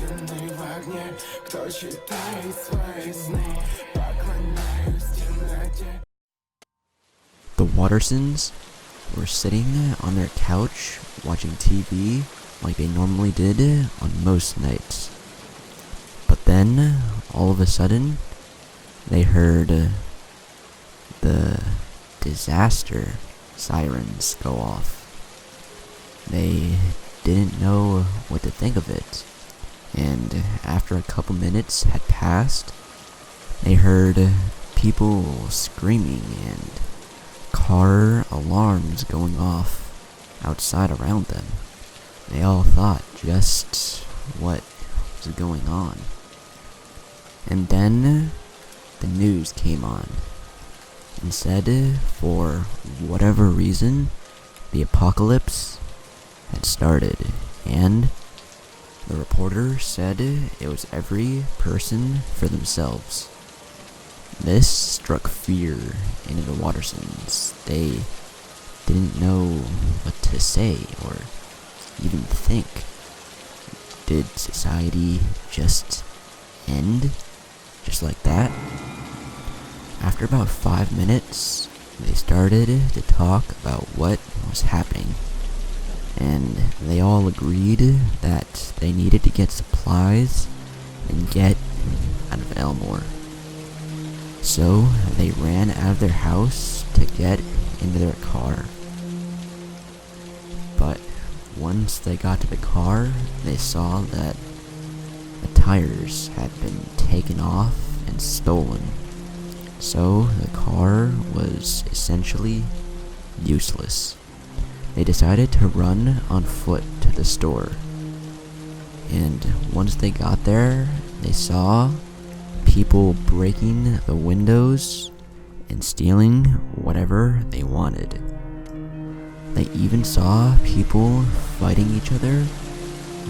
истинный в огне. Кто читает свои сны, поклоняюсь темноте. The Wattersons were sitting on their couch watching TV like they normally did on most nights. But then, all of a sudden, they heard the disaster sirens go off. They didn't know what to think of it, and after a couple minutes had passed, they heard people screaming and car alarms going off outside around them. They all thought just what was going on. And then the news came on and said for whatever reason the apocalypse had started, and the reporter said it was every person for themselves. This struck fear into the Wattersons. They didn't know what to say or even think. Did society just end? Just like that? After about 5 minutes, they started to talk about what was happening. And they all agreed that they needed to get supplies and get out of Elmore. So they ran out of their house to get into their car. But once they got to the car, they saw that the tires had been taken off and stolen. So the car was essentially useless. They decided to run on foot to the store. And once they got there, they saw people breaking the windows and stealing whatever they wanted. They even saw people fighting each other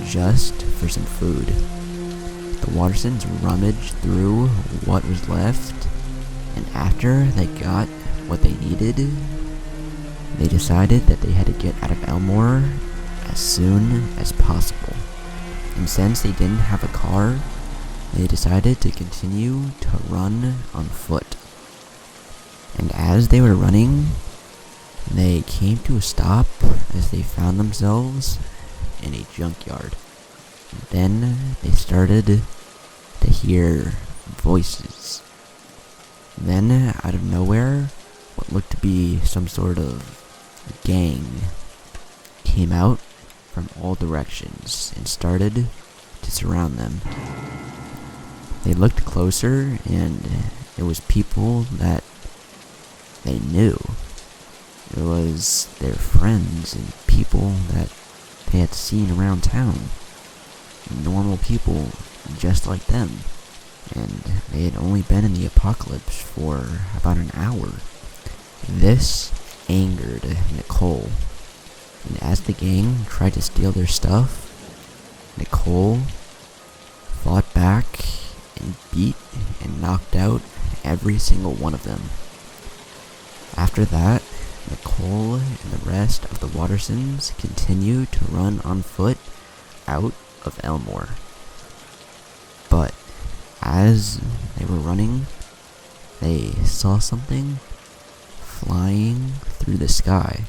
just for some food. The Wattersons rummaged through what was left, and after they got what they needed, they decided that they had to get out of Elmore as soon as possible. And since they didn't have a car, they decided to continue to run on foot. And as they were running, they came to a stop as they found themselves in a junkyard. And then they started to hear voices. Then, out of nowhere, what looked to be some sort of gang came out from all directions and started to surround them. They looked closer, and it was people that they knew. It was their friends and people that they had seen around town. Normal people just like them. And they had only been in the apocalypse for about an hour. This angered Nicole. And as the gang tried to steal their stuff, Nicole fought back and beat and knocked out every single one of them. After that, Nicole and the rest of the Wattersons continued to run on foot out of Elmore. But as they were running, they saw something flying through the sky.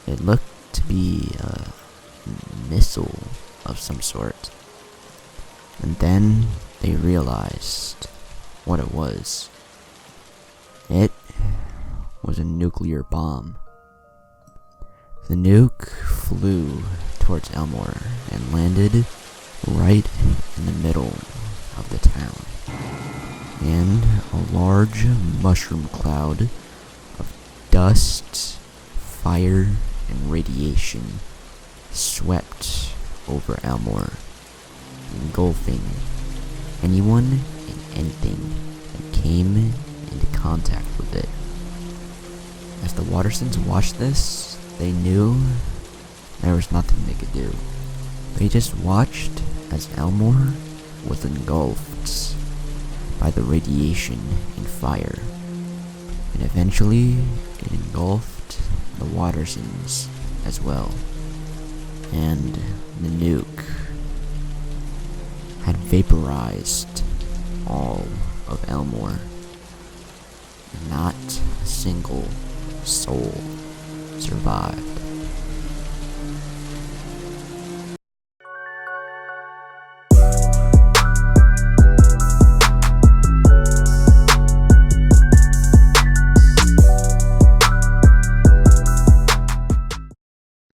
It looked to be a missile of some sort. And then they realized what it was. It was a nuclear bomb. The nuke flew towards Elmore and landed right in the middle of the town. And a large mushroom cloud of dust, fire, and radiation swept over Elmore, engulfing anyone and anything that came into contact with it. As the Wattersons watched this, they knew there was nothing they could do. They just watched as Elmore was engulfed by the radiation and fire, and eventually it engulfed the Wattersons as well. And the nuke vaporized all of Elmore. Not a single soul survived.